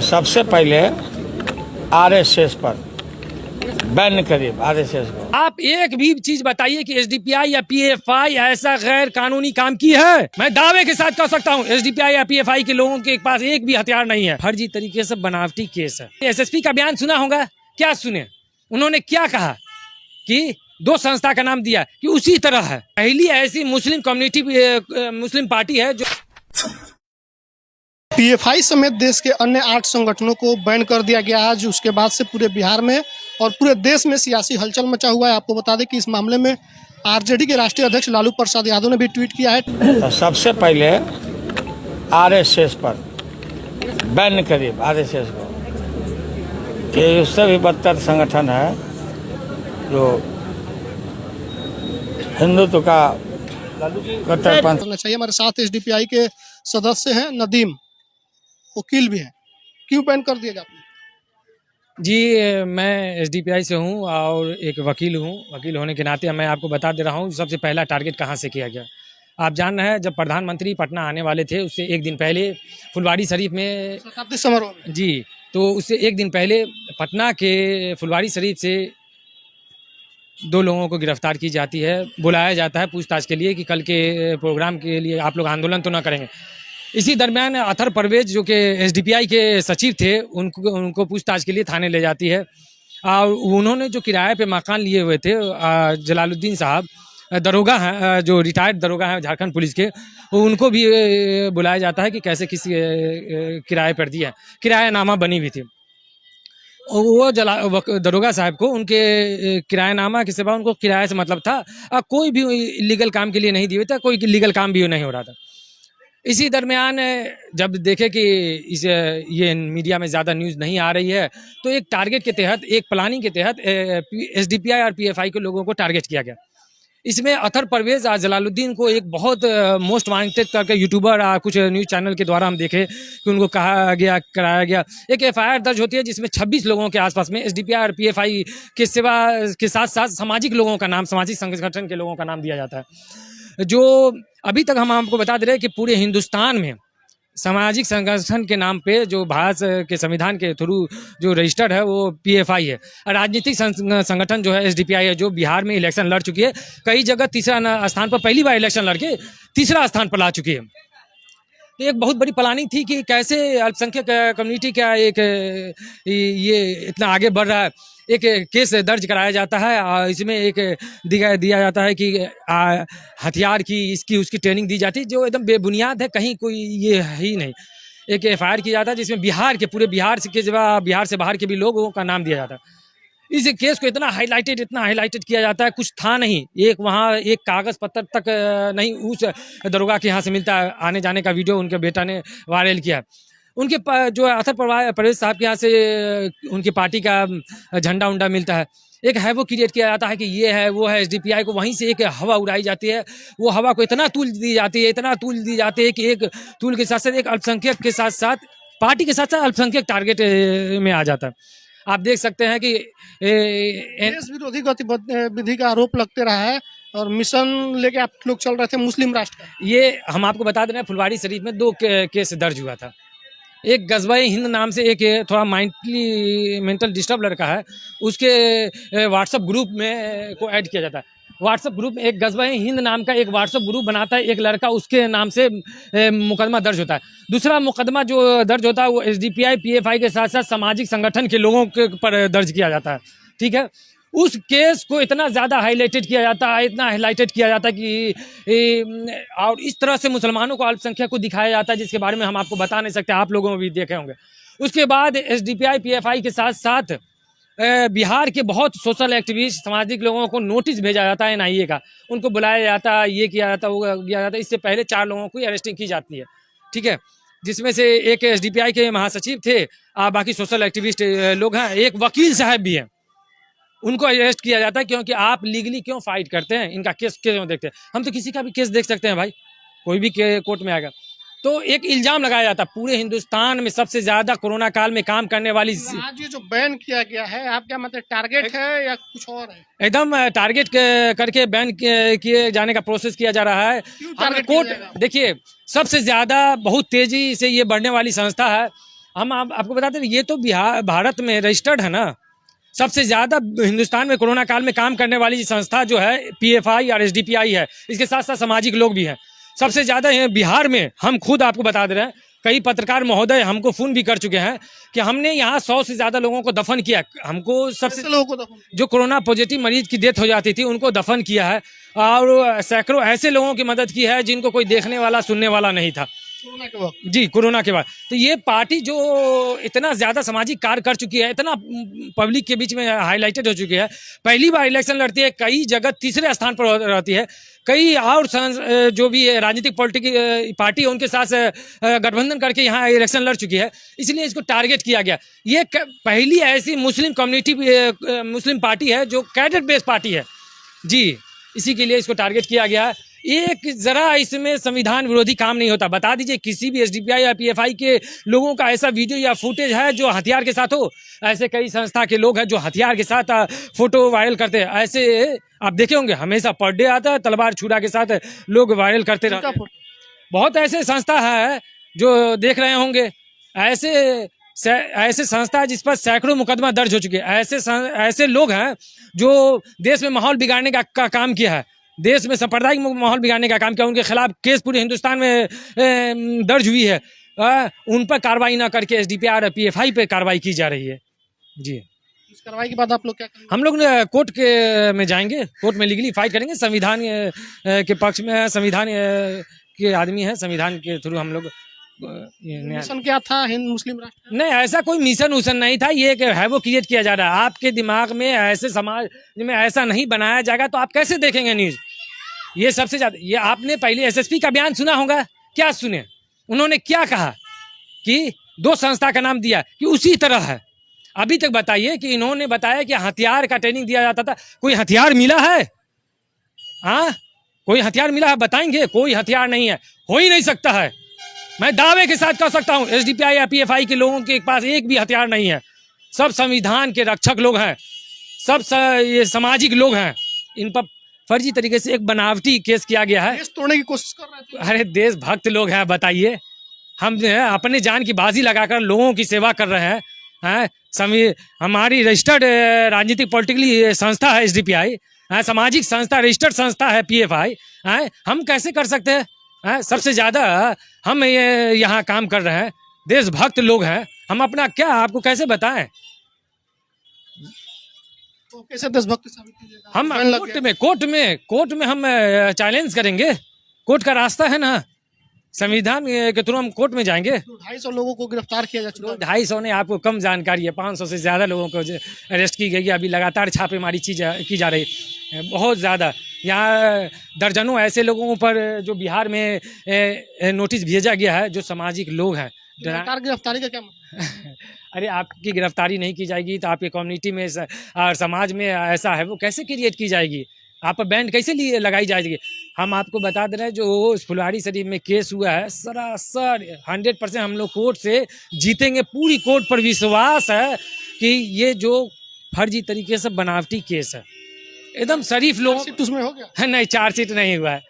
सबसे पहले आरएसएस पर बैन करिए आरएसएस को। आप एक भी चीज बताइए कि एसडीपीआई या पीएफआई ऐसा गैर कानूनी काम की है। मैं दावे के साथ कह सकता हूं एसडीपीआई या पीएफआई के लोगों के पास एक भी हथियार नहीं है। फर्जी तरीके से बनावटी केस है। एसएसपी का बयान सुना होगा, क्या सुने? उन्होंने क्या कहा कि दो संस्था का नाम दिया कि उसी तरह है। पहली ऐसी मुस्लिम कम्युनिटी मुस्लिम पार्टी है जो पीएफआई समेत देश के अन्य 8 संगठनों को बैन कर दिया गया आज। उसके बाद से पूरे बिहार में और पूरे देश में सियासी हलचल मचा हुआ है। आपको बता दें कि इस मामले में आरजेडी के राष्ट्रीय अध्यक्ष लालू प्रसाद यादव ने भी ट्वीट किया है। तो सबसे पहले आरएसएस पर बैन करिए आरएसएस को, कि उससे भी बदतर संगठन है जो हिंदुत्व का कट्टरपंथ करना चाहिए। हमारे साथ एसडीपीआई के सदस्य हैं, नदीम वकील भी हैं। क्यों बैन कर दिया आपने? जी, मैं एसडीपीआई से हूं और एक वकील हूं। वकील होने के नाते मैं आपको बता दे रहा हूं सबसे पहला टारगेट कहां से किया गया। आप जान रहे हैं जब प्रधानमंत्री पटना आने वाले थे उससे एक दिन पहले फुलवारी शरीफ में शताब्दी समारोह में जी, तो उससे एक दिन पहले पटना के फुलवारी शरीफ से 2 लोगों को गिरफ्तार की जाती है। बुलाया जाता है पूछताछ के लिए कि कल के प्रोग्राम के लिए आप लोग आंदोलन तो ना करेंगे। इसी दरमियान अतर परवेज जो कि एसडीपीआई के सचिव थे उनको पूछताछ के लिए थाने ले जाती है। और उन्होंने जो किराए पे मकान लिए हुए थे जलालुद्दीन साहब दरोगा हैं, जो रिटायर्ड दरोगा हैं झारखंड पुलिस के, उनको भी बुलाया जाता है कि कैसे किसी किराए पर दिया। किरायानामा बनी हुई थी। वो दरोगा साहब को उनके किरायानामा के सिवा उनको किराए से मतलब था। कोई भी इलीगल काम के लिए नहीं दिए था, कोई लीगल काम भी नहीं हो रहा था। इसी दरमियान जब देखे कि ये मीडिया में ज़्यादा न्यूज़ नहीं आ रही है तो एक टारगेट के तहत, एक प्लानिंग के तहत एसडीपीआई और पीएफआई के लोगों को टारगेट किया गया। इसमें अतर परवेज जलालुद्दीन को एक बहुत मोस्ट वांटेड करके यूट्यूबर कुछ न्यूज़ चैनल के द्वारा हम देखे कि उनको कहा गया, कराया गया। एक एफआईआर दर्ज होती है जिसमें 26 लोगों के आसपास में एसडीपीआई और पीएफआई के सेवा के साथ साथ सामाजिक लोगों का नाम, सामाजिक संगठन के लोगों का नाम दिया जाता है। जो अभी तक हम आपको बता दे रहे हैं कि पूरे हिंदुस्तान में सामाजिक संगठन के नाम पे जो भारत के संविधान के थ्रू जो रजिस्टर्ड है वो पीएफआई है। राजनीतिक संगठन जो है एसडीपीआई है, जो बिहार में इलेक्शन लड़ चुकी है, कई जगह तीसरा स्थान पर, पहली बार इलेक्शन लड़के तीसरा स्थान पर ला चुकी है। तो एक बहुत बड़ी प्लानिंग थी कि कैसे अल्पसंख्यक कम्युनिटी का एक ये इतना आगे बढ़ रहा है। एक केस दर्ज कराया जाता है और इसमें एक दिया जाता है कि हथियार की इसकी उसकी ट्रेनिंग दी जाती है, जो एकदम बेबुनियाद है, कहीं कोई ये है ही नहीं। एक एफआईआर किया जाता है जिसमें बिहार के, पूरे बिहार से के जगह बिहार से बाहर के भी लोगों का नाम दिया जाता है। इस केस को इतना हाईलाइटेड किया जाता है, कुछ था नहीं। एक वहाँ एक कागज़ पत्र तक नहीं उस दरोगा के यहाँ से मिलता है। आने जाने का वीडियो उनके बेटा ने वायरल किया। उनके जो अतर परवेज साहब के यहाँ से उनकी पार्टी का झंडा उंडा मिलता है। एक है वो क्रिएट किया जाता है कि ये है वो है एसडीपीआई को, वहीं से एक हवा उड़ाई जाती है। वो हवा को इतना तूल दी जाती है, इतना तूल दी जाती है कि एक तूल के साथ साथ एक अल्पसंख्यक के साथ साथ पार्टी के साथ साथ अल्पसंख्यक टारगेट में आ जाता है। आप देख सकते हैं कि देश विरोधी गतिविधि का आरोप लगते रहा है और मिशन लेके आप लोग चल रहे थे मुस्लिम राष्ट्र। ये हम आपको बता दे रहे हैं फुलवारी शरीफ में 2 केस दर्ज हुआ था। एक गजबाए हिंद नाम से एक थोड़ा मेंटल डिस्टर्ब लड़का है, उसके व्हाट्सएप ग्रुप में को ऐड किया जाता है। व्हाट्सएप ग्रुप में एक गजबाए हिंद नाम का एक व्हाट्सएप ग्रुप बनाता है एक लड़का, उसके नाम से मुकदमा दर्ज होता है। दूसरा मुकदमा जो दर्ज होता है वो एसडीपीआई पीएफआई के साथ साथ सामाजिक संगठन के लोगों के पर दर्ज किया जाता है। ठीक है, उस केस को इतना ज़्यादा हाईलाइटेड किया जाता है, इतना हाईलाइटेड किया जाता है कि और इस तरह से मुसलमानों को, अल्पसंख्यक को दिखाया जाता है जिसके बारे में हम आपको बता नहीं सकते, आप लोगों में भी देखे होंगे। उसके बाद एसडीपीआई पीएफआई के साथ साथ बिहार के बहुत सोशल एक्टिविस्ट, सामाजिक लोगों को नोटिस भेजा जाता है एनआईए का, उनको बुलाया जाता है, ये किया जाता है, वो किया जाता है। इससे पहले 4 लोगों की अरेस्टिंग की जाती है। ठीक है, जिसमें से एक एसडीपीआई के महासचिव थे, बाकी सोशल एक्टिविस्ट लोग हैं, एक वकील साहब भी हैं, उनको अरेस्ट किया जाता है। क्योंकि आप लीगली क्यों फाइट करते हैं, इनका केस क्यों देखते हैं? हम तो किसी का भी केस देख सकते हैं भाई, कोई भी कोर्ट में आएगा। तो एक इल्जाम लगाया जाता है पूरे हिंदुस्तान में सबसे ज्यादा कोरोना काल में काम करने वाली। आज ये जो बैन किया गया है, आप क्या मतलब टारगेट है या कुछ और है? एकदम टारगेट करके बैन किए जाने का प्रोसेस किया जा रहा है। टारगेट किया जाएगा? देखिए, सबसे ज्यादा बहुत तेजी से ये बढ़ने वाली संस्था है हम आपको बताते हैं, ये तो बिहार भारत में रजिस्टर्ड है ना, सबसे ज़्यादा हिंदुस्तान में कोरोना काल में काम करने वाली संस्था जो है PFI और SDPI है। इसके साथ साथ सामाजिक लोग भी हैं। सबसे ज़्यादा बिहार में, हम खुद आपको बता दे रहे हैं, कई पत्रकार महोदय हमको फ़ोन भी कर चुके हैं कि हमने यहाँ 100 से ज़्यादा लोगों को दफन किया। हमको सबसे लोगों को दफन जो कोरोना पॉजिटिव मरीज की डेथ हो जाती थी उनको दफन किया है, और सैकड़ों ऐसे लोगों की मदद की है जिनको कोई देखने वाला सुनने वाला नहीं था कोरोना के वक्त। जी, कोरोना के बाद। तो ये पार्टी जो इतना ज़्यादा सामाजिक कार्य कर चुकी है, इतना पब्लिक के बीच में हाईलाइटेड हो चुकी है, पहली बार इलेक्शन लड़ती है, कई जगह तीसरे स्थान पर रहती है, कई और जो भी राजनीतिक पॉलिटिकल पार्टी है उनके साथ गठबंधन करके यहाँ इलेक्शन लड़ चुकी है, इसलिए इसको टारगेट किया गया। ये पहली ऐसी मुस्लिम कम्युनिटी मुस्लिम पार्टी है जो कैडेट बेस्ड पार्टी है जी, इसी के लिए इसको टारगेट किया गया है। एक जरा इसमें संविधान विरोधी काम नहीं होता। बता दीजिए किसी भी SDPI या PFI के लोगों का ऐसा वीडियो या फुटेज है जो हथियार के साथ हो। ऐसे कई संस्था के लोग हैं जो हथियार के साथ फोटो वायरल करते हैं। ऐसे आप देखे होंगे, हमेशा पर डे आता है, तलवार छुरा के साथ लोग वायरल करते रहते हैं। बहुत ऐसे संस्था है जो देख रहे होंगे, ऐसे संस्था है जिस पर सैकड़ों मुकदमा दर्ज हो चुके हैं। ऐसे लोग हैं जो देश में माहौल बिगाड़ने का काम किया है, देश में सांप्रदायिक माहौल बिगाड़ने का काम किया। उनके खिलाफ केस पूरे हिंदुस्तान में दर्ज हुई है। उन पर कार्रवाई ना करके SDPI और PFI पे कार्रवाई की जा रही है जी। इस कार्रवाई के बाद आप लोग क्या करेंगे? हम लोग कोर्ट में जाएंगे, कोर्ट में लीगली फाइट करेंगे। संविधान के पक्ष में, संविधान के आदमी है, संविधान के थ्रू हम लोग मिशन क्या था हिंद मुस्लिम राष्ट्र? नहीं, ऐसा कोई मिशन उशन नहीं था। ये है वो क्रिएट किया जा रहा है आपके दिमाग में। ऐसे समाज में ऐसा नहीं बनाया जाएगा तो आप कैसे देखेंगे न्यूज़? ये सबसे ज्यादा, ये आपने पहले SSP का बयान सुना होगा, क्या सुने? उन्होंने क्या कहा कि 2 संस्था का नाम दिया कि उसी तरह है। अभी तक बताइए कि इन्होंने बताया कि हथियार का ट्रेनिंग दिया जाता था। कोई हथियार मिला है? हाँ, कोई हथियार मिला है? बताएंगे? कोई हथियार नहीं है, हो ही नहीं सकता है। मैं दावे के साथ कह सकता हूं SDPI या PFI के लोगों के पास एक भी हथियार नहीं है। सब संविधान के रक्षक लोग हैं, सब ये सामाजिक लोग हैं। इन पर फर्जी तरीके से एक बनावटी केस किया गया है। देश तोड़ने की कोशिश कर रहे थे। अरे देशभक्त लोग हैं, बताइए। हम अपने जान की बाजी लगाकर लोगों की सेवा कर रहे हैं। हमारी रजिस्टर्ड राजनीतिक पॉलिटिकली संस्था है SDPI, सामाजिक संस्था रजिस्टर्ड संस्था है PFI। हम कैसे कर सकते हैं? सबसे ज़्यादा हम ये यहाँ काम कर रहे हैं, देशभक्त लोग हैं। हम अपना क्या आपको कैसे बताएं? तो कैसे देशभक्त साबित कीजिएगा? हम कोर्ट में हम चैलेंज करेंगे। कोर्ट का रास्ता है ना, संविधान के थ्रू हम कोर्ट में जाएंगे। 250 लोगों को गिरफ्तार किया जा चुका है। 250 ने आपको कम जानकारी है, 500 से ज़्यादा लोगों को अरेस्ट की गई है। अभी लगातार छापेमारी की जा रही है, बहुत ज़्यादा। यहाँ दर्जनों ऐसे लोगों पर जो बिहार में नोटिस भेजा गया है, जो सामाजिक लोग हैं। लगातार गिरफ्तारी का क्या मतलब? अरे आपकी गिरफ्तारी नहीं की जाएगी तो आपके कम्युनिटी में और समाज में ऐसा है वो कैसे क्रिएट की जाएगी? आप पर बैंड कैसे लिए लगाई जाएगी? हम आपको बता दे रहे हैं, जो फुलवारी शरीफ में केस हुआ है, सरासर 100% हम लोग कोर्ट से जीतेंगे। पूरी कोर्ट पर विश्वास है कि ये जो फर्जी तरीके से बनावटी केस है, एकदम शरीफ लोग उसमें हो गया नहीं, चार्जशीट नहीं हुआ है।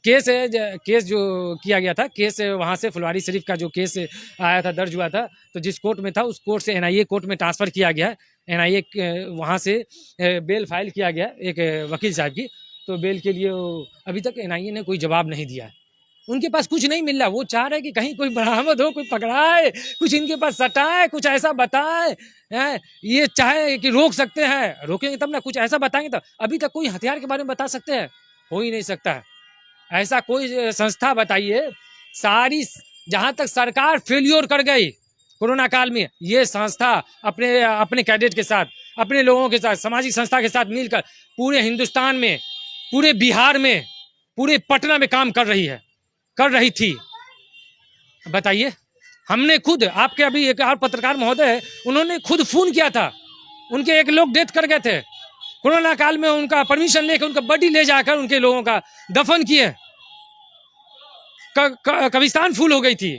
केस जो किया गया था, केस वहाँ से फुलवारी शरीफ का जो केस आया था, दर्ज हुआ था, तो जिस कोर्ट में था उस कोर्ट से NIA कोर्ट में ट्रांसफ़र किया गया है। NIA वहाँ से बेल फाइल किया गया एक वकील साहब की, तो बेल के लिए अभी तक NIA ने कोई जवाब नहीं दिया है। उनके पास कुछ नहीं मिल रहा। वो चाह रहे हैं कि कहीं कोई बरामद हो, कोई पकड़ाए, कुछ इनके पास सटाए, कुछ ऐसा बताए। ये चाहे कि रोक सकते हैं, रोकेंगे तब ना, कुछ ऐसा बताएंगे तब। अभी तक कोई हथियार के बारे में बता सकते हैं? हो ही नहीं सकता है। ऐसा कोई संस्था बताइए। सारी जहाँ तक सरकार फेल्योर कर गई कोरोना काल में, ये संस्था अपने कैडेट के साथ, अपने लोगों के साथ, सामाजिक संस्था के साथ मिलकर पूरे हिंदुस्तान में, पूरे बिहार में, पूरे पटना में काम कर रही थी। बताइए, हमने खुद, आपके अभी एक और पत्रकार महोदय है, उन्होंने खुद फोन किया था। उनके एक लोग डेथ कर गए थे कोरोना काल में। उनका परमिशन लेकर उनका बॉडी ले जाकर उनके लोगों का दफन किए। कब्रिस्तान फुल हो गई थी।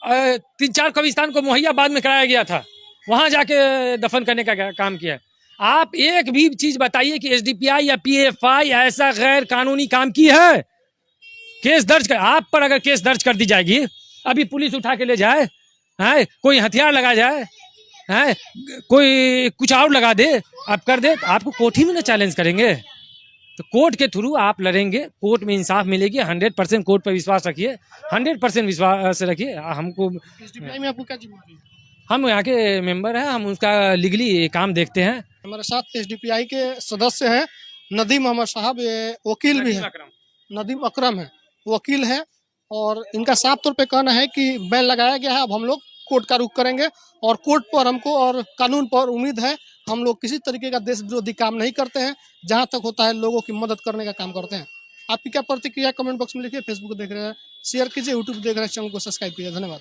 3-4 कब्रिस्तान को मुहैया बाद में कराया गया था, वहां जाके दफन करने का काम किया। आप एक भी चीज बताइए कि SDPI या PFI ऐसा गैर कानूनी काम की है? केस दर्ज कर, आप पर अगर केस दर्ज कर दी जाएगी, अभी पुलिस उठा के ले जाए, है कोई हथियार लगा जाए, है कोई कुछ और लगा दे, आप कर दे, तो आपको कोर्ट ही में ना चैलेंज करेंगे। तो कोर्ट के थ्रू आप लड़ेंगे, कोर्ट में इंसाफ मिलेगी। 100% कोर्ट पर विश्वास रखिए, 100% विश्वास रखिए। हमको एसडीपीआई में आपको क्या जिम्मेदारी है? हम यहाँ के मेंबर हैं, हम उसका लीगली काम देखते हैं। हमारे साथ एसडीपीआई के सदस्य हैं नदीम अहमद साहब, ये वकील भी हैं। नदीम अकरम है, वकील है, और इनका साफ तौर पे कहना है कि बैन लगाया गया है, अब हम लोग कोर्ट का रुख करेंगे और कोर्ट पर हमको और कानून पर उम्मीद है। हम लोग किसी तरीके का देश विरोधी काम नहीं करते हैं, जहां तक होता है लोगों की मदद करने का काम करते हैं। आपकी क्या प्रतिक्रिया कमेंट बॉक्स में लिखिए। फेसबुक देख रहे हैं शेयर कीजिए, यूट्यूब देख रहे हैं चैनल को सब्सक्राइब कीजिए। धन्यवाद।